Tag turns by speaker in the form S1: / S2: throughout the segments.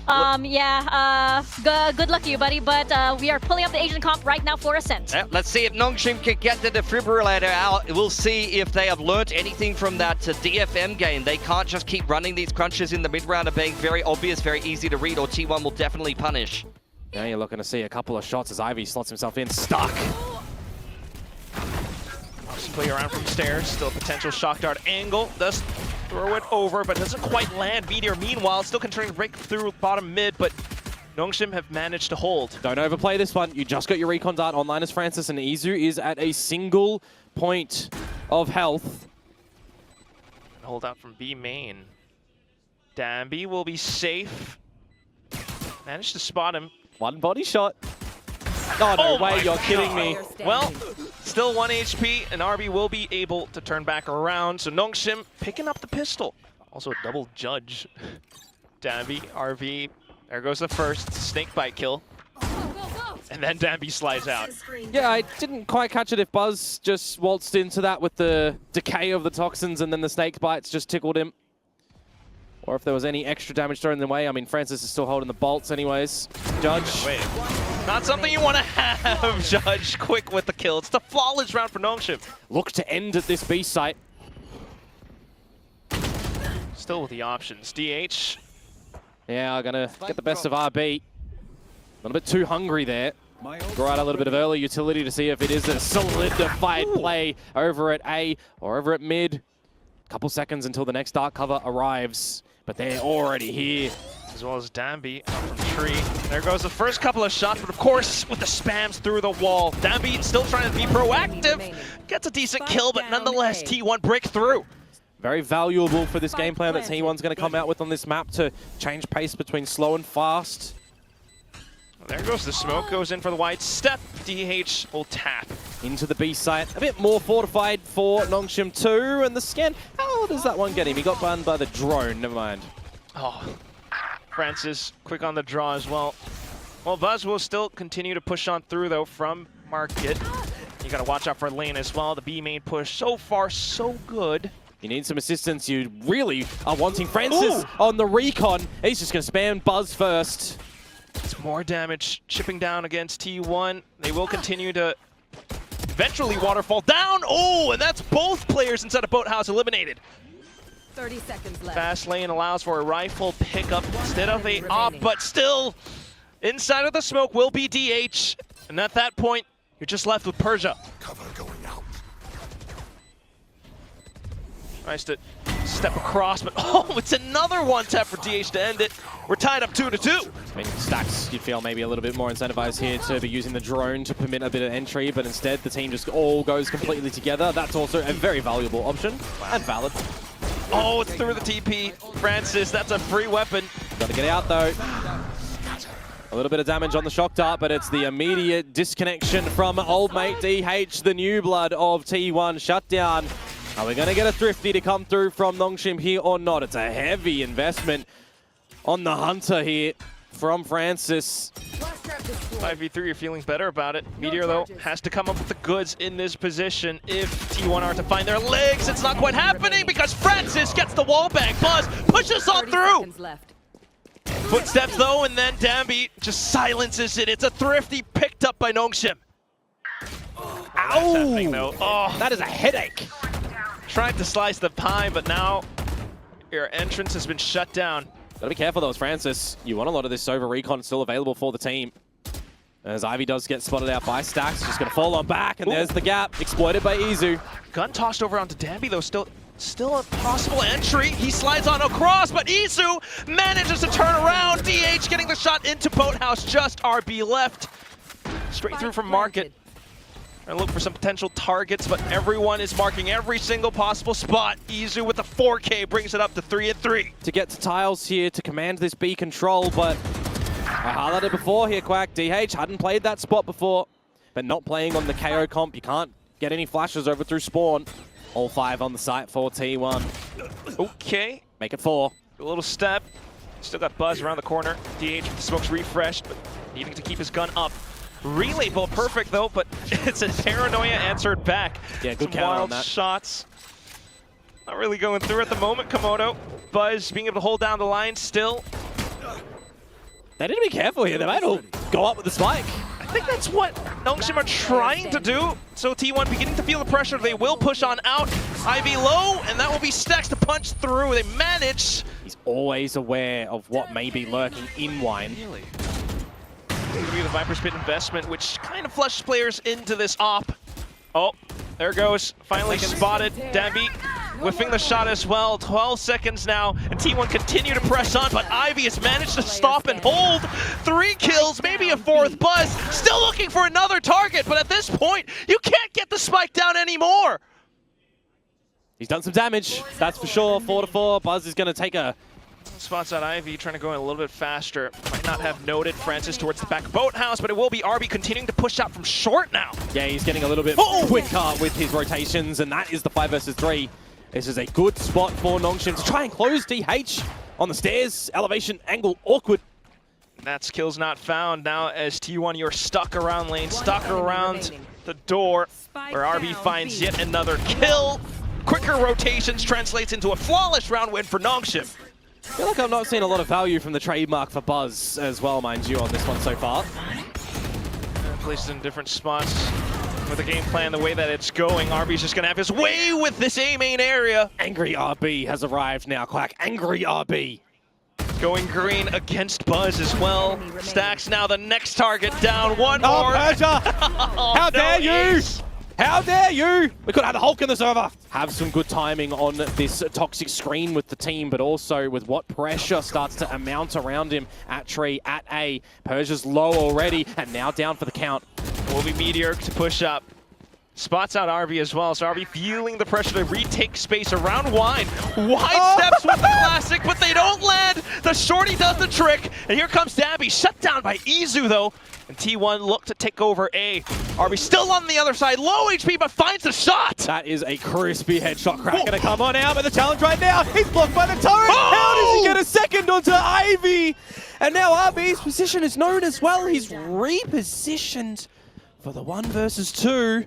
S1: Good luck to you, buddy, but we are pulling up the Asian comp right now for Ascent.
S2: Yeah, let's see if Nongshim can get the defibrillator out. We'll see if they have learnt anything from that DFM game. They can't just keep running these crunches in the mid-round and being very obvious, very easy to read, or T1 will definitely punish.
S3: Now you're looking to see a couple of shots as Ivy slots himself in. Stuck.
S4: Just play around from stairs. Still a potential shock dart angle. Does throw it over, but doesn't quite land. Meteor, meanwhile, still continuing to break through bottom mid, but Nongshim have managed to hold.
S3: Don't overplay this one. You just got your recon dart online as Francis, and Izu is at a single point of health.
S4: Hold out from B main. Dambi will be safe. Managed to spot him.
S3: One body shot. Oh, no way, you're kidding me.
S4: Well, still 1 HP, and RB will be able to turn back around. So Nongshim picking up the pistol. Also a double judge. Dambi, RB, there goes the first snakebite kill. And then Dambi slides out.
S3: Yeah, I didn't quite catch it if Buzz just waltzed into that with the decay of the toxins and then the snake bites just tickled him. Or if there was any extra damage thrown in the way. I mean, Francis is still holding the bolts anyways. Judge.
S4: Wait. Not something you want to have, Judge. Quick with the kill. It's the flawless round for Nongshim.
S3: Look to end at this B site.
S4: Still with the options. DH.
S3: Yeah, gonna get the best of RB. A little bit too hungry there. Throw out a little bit of early utility to see if it is a solidified play over at A or over at mid. Couple seconds until the next dark cover arrives, but they're already here.
S4: As well as Dambi out from tree. There goes the first couple of shots, but of course with the spams through the wall. Dambi still trying to be proactive. Gets a decent kill, but nonetheless T1 breaks through.
S3: Very valuable for this game plan that T1's going to come out with on this map to change pace between slow and fast.
S4: There goes the smoke, goes in for the wide step. DH will tap.
S3: Into the B site, a bit more fortified for Nongshim 2, and the scan, how does that one get him? He got burned by the drone, never mind.
S4: Oh, Francis, quick on the draw as well. Well, Buzz will still continue to push on through though from Market. You gotta watch out for lane as well. The B main push, so far so good.
S3: You need some assistance, you really are wanting Francis on the recon. He's just gonna spam Buzz first.
S4: It's more damage chipping down against T1. They will continue to eventually waterfall down. Oh, and that's both players inside of Boathouse eliminated.
S5: 30 seconds left.
S4: Fast lane allows for a rifle pickup instead of a op, but still inside of the smoke will be DH. And at that point, you're just left with Persia.
S6: Cover going out.
S4: Nice to step across, but oh, it's another one tap for DH to end it. We're tied up 2-2.
S3: I mean, Stacks, you'd feel maybe a little bit more incentivized here to be using the drone to permit a bit of entry, but instead the team just all goes completely together. That's also a very valuable option and valid.
S4: Oh, it's through the TP. Francis, that's a free weapon.
S3: Gotta get out though. A little bit of damage on the shock dart, but it's the immediate disconnection from old mate DH, the new blood of T1 shut down. Are we going to get a Thrifty to come through from Nongshim here or not? It's a heavy investment on the Hunter here from Francis.
S4: 5v3, you're feeling better about it. Meteor, though, has to come up with the goods in this position. If T1 are to find their legs, it's not quite happening because Francis gets the wall bang. Buzz pushes on through. Footsteps, though, and then Dambi just silences it. It's a Thrifty picked up by Nongshim.
S3: Ow!
S4: Oh,
S3: That is a headache.
S4: tried to slice the pie, but now your entrance has been shut down.
S3: Gotta be careful though, as Francis. You want a lot of this Sova recon still available for the team. As Ivy does get spotted out by Stacks, just gonna fall on back, and there's the gap, exploited by Izu.
S4: Gun tossed over onto Dambi, though, still a possible entry. He slides on across, but Izu manages to turn around. DH getting the shot into Boathouse, just RB left. Straight through from Market. And look for some potential targets, but everyone is marking every single possible spot. Izu with the 4K brings it up to 3-3.
S3: To get to tiles here to command this B control, but I highlighted before here, Quack. DH hadn't played that spot before, but not playing on the KO comp. You can't get any flashes over through spawn. All 5 on the site for T1.
S4: Okay.
S3: Make it 4.
S4: A little step. Still got Buzz around the corner. DH with the smokes refreshed, but needing to keep his gun up. Relay ball perfect though, but it's a paranoia answered back.
S3: Yeah, good
S4: Some
S3: counter on
S4: wild
S3: that.
S4: shots. Not really going through at the moment, Komodo. Buzz being able to hold down the line still.
S3: They need to be careful here. They might all go up with the spike.
S4: I think that's what Nongshim are trying to do. So T1 beginning to feel the pressure. They will push on out. Ivy low, and that will be Stacks to punch through. They manage.
S3: He's always aware of what may be lurking in Wine.
S4: Really? The Viper Spit investment, which kind of flushes players into this op. Oh, there goes. Finally spotted. Dambi whiffing the shot as well. 12 seconds now, and T1 continue to press on, but Ivy has managed to stop and hold. 3 kills, maybe a 4th. Buzz still looking for another target, but at this point, you can't get the spike down anymore.
S3: He's done some damage, that's for sure. 4-4. Buzz is going to take a...
S4: Spots out Ivy, trying to go in a little bit faster. Might not have noted Francis towards the back boathouse, but it will be RB continuing to push out from short now.
S3: Yeah, he's getting a little bit quicker with his rotations, and that is the 5 versus 3. This is a good spot for Nongshim to try and close DH on the stairs. Elevation angle awkward.
S4: That's kills not found now as T1 you're stuck around lane, stuck around the door, where RB finds yet another kill. Quicker rotations translates into a flawless round win for Nongshim.
S3: I feel like I'm not seeing a lot of value from the trademark for Buzz as well, mind you, on this one so far.
S4: Places in different spots. With the game plan, the way that it's going, RB's just going to have his way with this A main area.
S3: Angry RB has arrived now, Quack. Angry RB.
S4: Going green against Buzz as well. Stacks now the next target down. One more.
S3: Persia! How dare you! How dare you! We could have the Hulk in the server. Have some good timing on this toxic screen with the team, but also with what pressure starts to amount around him at Tree, at A. Persia's low already, and now down for the count.
S4: Will be Meteor to push up. Spots out RB as well, so RB feeling the pressure to retake space around Wine. Wine steps with the classic, but they don't land. The shorty does the trick, and here comes Dabby, shut down by Izu though. And T1 look to take over A. RB still on the other side, low HP, but finds the shot.
S3: That is a crispy headshot. Crack gonna come on out, but the challenge right now, he's blocked by the turret. How does he get a second onto Ivy? And now RB's position is known as well. He's repositioned for the 1 versus 2.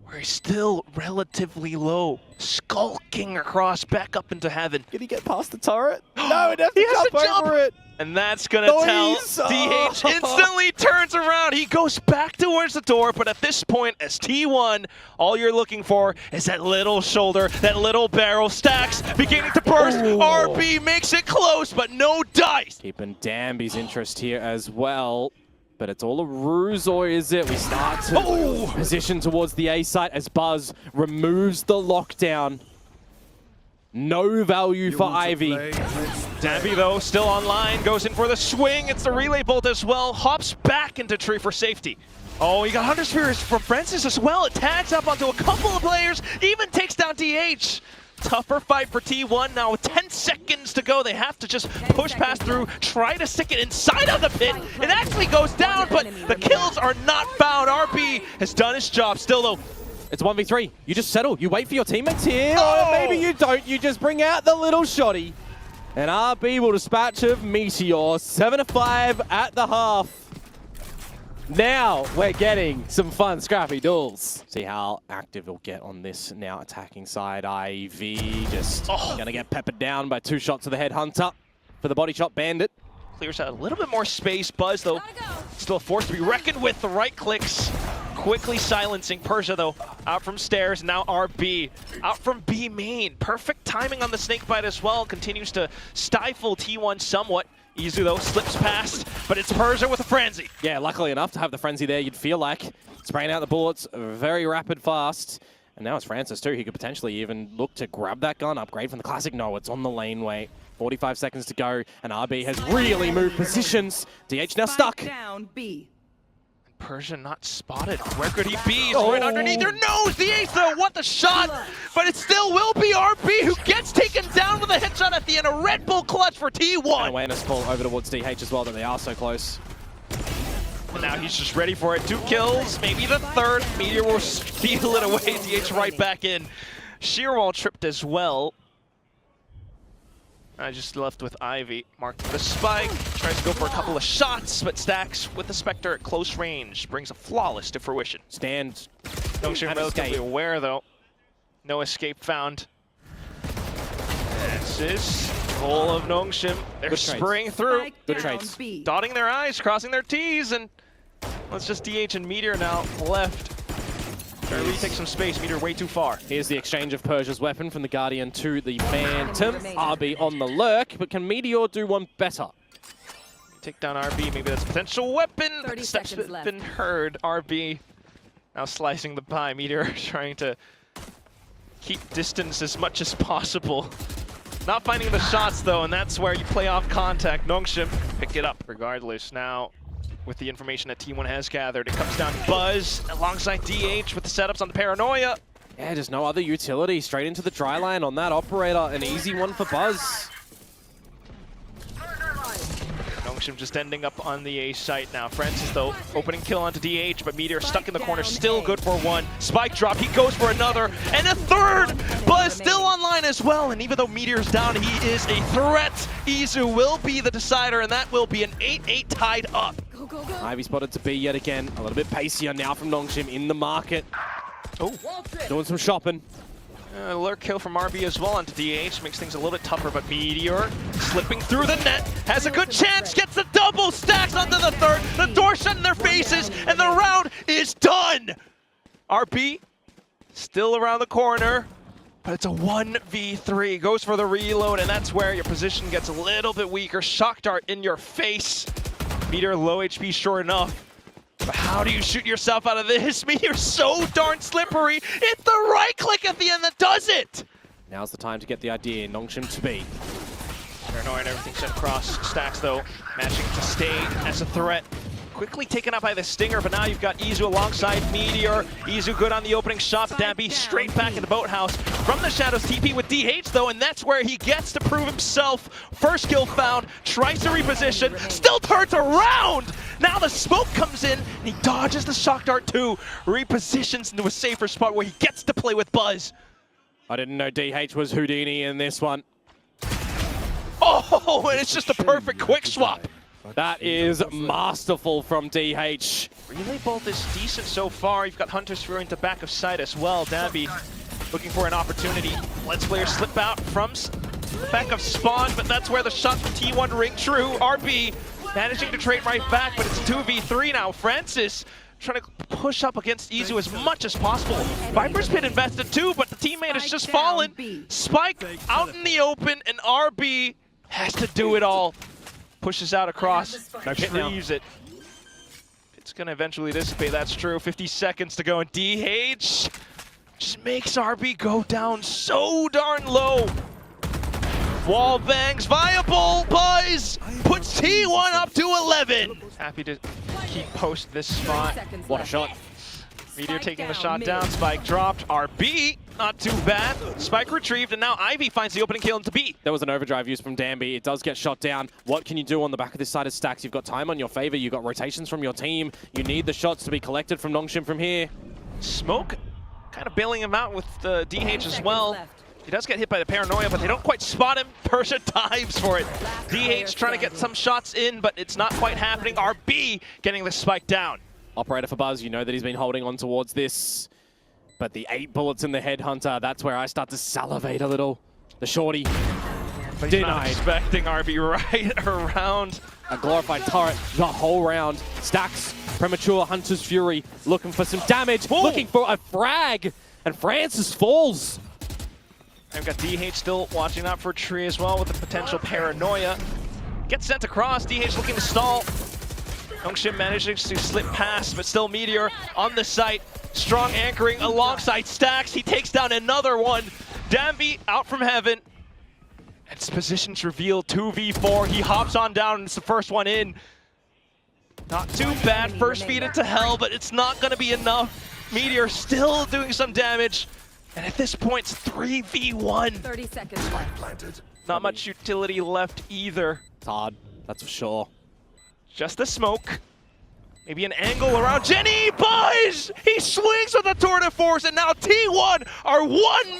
S4: Where he's still relatively low, skulking across back up into heaven.
S3: Did he get past the turret? No, it has to jump over it.
S4: And that's gonna tell DH instantly turns around. He goes back towards the door, but at this point, as T1, all you're looking for is that little shoulder, that little barrel. Stacks beginning to burst. RB makes it close, but no dice.
S3: Keeping Dambi's interest here as well. But it's all a ruse, or is it? We start to position towards the A site as Buzz removes the lockdown. No value for Ivy.
S4: Dambi, though, still online, goes in for the swing. It's the relay bolt as well. Hops back into Tree for safety. Oh, he got Hunter Spears from Francis as well. It tags up onto a couple of players, even takes down DH. Tougher fight for T1 now with 10 seconds to go. They have to just push past through, try to stick it inside of the pit. It actually goes down, but the kills are not found. RB has done his job still, though.
S3: It's 1v3. You just settle. You wait for your teammates here. Or maybe you don't. You just bring out the little shotty. And RB will dispatch of Meteor. 7-5 at the half. Now we're getting some fun scrappy duels. See how active he'll get on this now attacking side. Ivy just gonna get peppered down by 2 shots to the head. Hunter for the body shot. Bandit
S4: clears out a little bit more space. Buzz, though, still a force to be reckoned with. The right clicks quickly silencing Persia, though, out from stairs. Now RB out from B main. Perfect timing on the snake bite as well. Continues to stifle T1 somewhat. Izu, though, slips past, but it's Persia with a frenzy.
S3: Yeah, luckily enough to have the frenzy there, you'd feel like. Spraying out the bullets very rapid fast. And now it's Francis too. He could potentially even look to grab that gun, upgrade from the classic. No, it's on the laneway. 45 seconds to go, and RB has really moved positions. DH now stuck.
S5: Down B.
S4: Persia not spotted. Where could he be? He's right underneath their nose. The ace, though, what the shot! But it still will be RB who gets taken down with a headshot at the end. A Red Bull clutch for T1.
S3: And awareness pull over towards DH as well, that they are so close.
S4: And now he's just ready for it. 2 kills, maybe the 3rd. Meteor will steal it away. DH right back in. Shearwall tripped as well. I just left with Ivy. Mark the spike, tries to go for a couple of shots, but Stacks with the Spectre at close range brings a flawless to fruition.
S3: Stand.
S4: Nongshim relatively aware, though. No escape found. This is Full of Nongshim. They're
S3: Good trades.
S4: spraying through.
S5: Spike
S3: Good
S5: down
S3: trades.
S5: B.
S4: Dotting their I's, crossing their T's, and let's just DH and Meteor now left. Trying to retake some space. Meteor way too far.
S3: Here's the exchange of Persia's weapon from the Guardian to the Phantom. RB on the lurk, but can Meteor do one better?
S4: Take down RB, maybe that's a potential weapon.
S5: 30
S4: Steps
S5: seconds left.
S4: been heard. RB now slicing the pie. Meteor trying to keep distance as much as possible. Not finding the shots though, and that's where you play off contact. Nongshim pick it up regardless. Now, with the information that T1 has gathered, it comes down to Buzz alongside DH with the setups on the Paranoia.
S3: Yeah, just no other utility. Straight into the dry line on that operator. An easy one for Buzz.
S4: Nongshim just ending up on the A site now. Francis though, opening kill onto DH, but Meteor stuck in the corner, still good for one. Spike drop, he goes for another, and a third! Buzz still online as well, and even though Meteor's down, he is a threat. Izu will be the decider, and that will be an 8-8 tied up.
S5: Go, go, go.
S3: Ivy spotted to B yet again. A little bit pacier now from Nongshim in the market.
S4: Oh,
S3: Doing some shopping.
S4: lurk kill from RB as well onto DH, makes things a little bit tougher, but Meteor slipping through the net, has a good chance, gets the double, stacks onto the third, the door shut in their faces, and the round is done! RB still around the corner, but it's a 1v3, goes for the reload, and that's where your position gets a little bit weaker. Shock dart in your face. Meteor low HP sure enough. But how do you shoot yourself out of this? Meteor's so darn slippery. It's the right click at the end that does it.
S3: Now's the time to get the idea. Nongshim to B.
S4: Paranoia and everything sent across. Stacks though, managing to stay as a threat. Quickly taken out by the Stinger, but now you've got Izu alongside Meteor. Izu good on the opening shot, but Dambi straight back in the boathouse. From the shadows, TP with DH though, and that's where he gets to prove himself. First kill found, tries to reposition, still turns around! Now the smoke comes in, and he dodges the shock dart too. Repositions into a safer spot where he gets to play with Buzz.
S3: I didn't know DH was Houdini in this one.
S4: Oh, and it's just a perfect quick swap.
S3: That is masterful from DH.
S4: Relay bolt is decent so far. You've got Hunters throwing to back of sight as well. Dambi looking for an opportunity. Let's player slip out from back of spawn, but that's where the shot from T1 ring true. RB managing to trade right back, but it's 2v3 now. Francis trying to push up against Izu as much as possible. Viper's Pit invested too, but the teammate has just fallen. Spike out in the open, and RB has to do it all. Pushes out across, retrieves it. It's gonna eventually dissipate, that's true. 50 seconds to go, and DH just makes RB go down so darn low. Wall bangs, viable, Buzz puts T1 up to 11. Happy to keep post this spot.
S3: What a shot.
S4: Meteor taking the shot down, Spike dropped, RB, not too bad. Spike retrieved, and now Ivy finds the opening kill into B.
S3: There was an overdrive used from Dambi. It does get shot down. What can you do on the back of this side of stacks? You've got time on your favor. You've got rotations from your team. You need the shots to be collected from Nongshim from here.
S4: Smoke kind of bailing him out with the DH as well. He does get hit by the Paranoia, but they don't quite spot him. Persia dives for it. DH trying to get some shots in, but it's not quite happening. RB getting the spike down.
S3: Operator for Buzz, you know that he's been holding on towards this. But the 8 bullets in the Headhunter, that's where I start to salivate a little. The shorty
S4: But he's not
S3: denied.
S4: expecting RB right around.
S3: A glorified turret the whole round. Stacks, premature Hunter's Fury, looking for some damage,
S4: Whoa.
S3: looking for a frag, and Francis falls.
S4: I've got DH still watching out for a tree as well with the potential Paranoia. Gets sent across, DH looking to stall. Nongshim manages to slip past, but still Meteor on the site. Strong anchoring alongside Stacks. He takes down another one. Dambi out from heaven. Its positions revealed 2v4. He hops on down and it's the first one in. Not too bad. First feed into hell, but it's not going to be enough. Meteor still doing some damage. And at this point, it's 3v1.
S5: 30 seconds left.
S4: Not much utility left either.
S3: It's hard, that's for sure.
S4: Just the smoke. Maybe an angle around Jenny. Buzz! He swings with the tour de force, and now T1 are one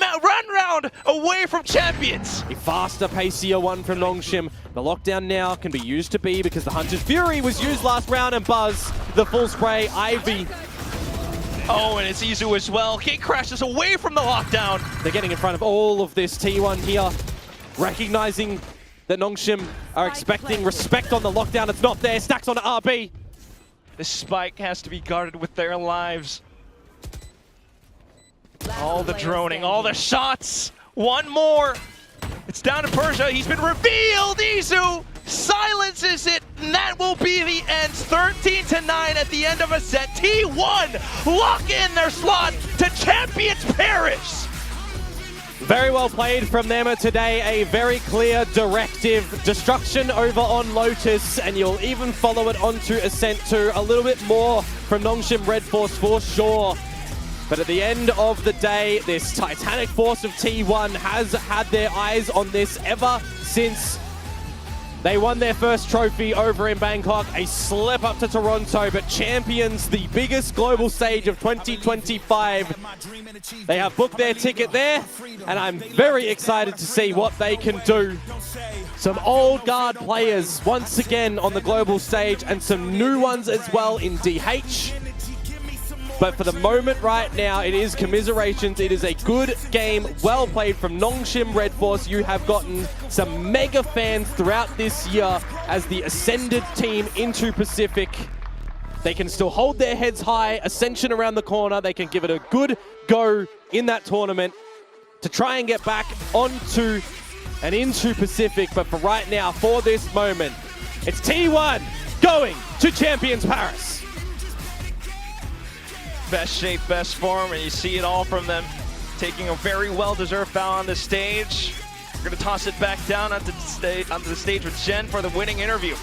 S4: round away from champions.
S3: A faster, pacier one from Nongshim. The lockdown now can be used to B because the Hunter's Fury was used last round, and Buzz, the full spray, Ivy.
S4: Oh, and it's Izu as well. He crashes away from the lockdown.
S3: They're getting in front of all of this T1 here, recognizing that Nongshim are expecting. Respect on the lockdown, it's not there. Stacks on RB.
S4: This spike has to be guarded with their lives. All the droning, all the shots. One more. It's down to Persia. He's been revealed. Isu silences it, and that will be the end. 13-9 at the end of a set. T1 lock in their slot to Champions Paris.
S3: Very well played from them today. A very clear directive. Destruction over on Lotus, and you'll even follow it onto Ascent 2. A little bit more from Nongshim Red Force for sure. But at the end of the day, this titanic force of T1 has had their eyes on this ever since they won their first trophy over in Bangkok. A slip up to Toronto, but champions the biggest global stage of 2025. They have booked their ticket there, and I'm very excited to see what they can do. Some old guard players once again on the global stage, and some new ones as well in DH. But for the moment right now, it is commiserations. It is a good game, well played from Nongshim Red Force. You have gotten some mega fans throughout this year as the ascended team into Pacific. They can still hold their heads high, Ascension around the corner. They can give it a good go in that tournament to try and get back onto and into Pacific. But for right now, for this moment, it's T1 going to Champions Paris.
S4: Best shape, best form, and you see it all from them. Taking a very well-deserved bow on the stage. We're going to toss it back down onto the stage with Jen for the winning interview.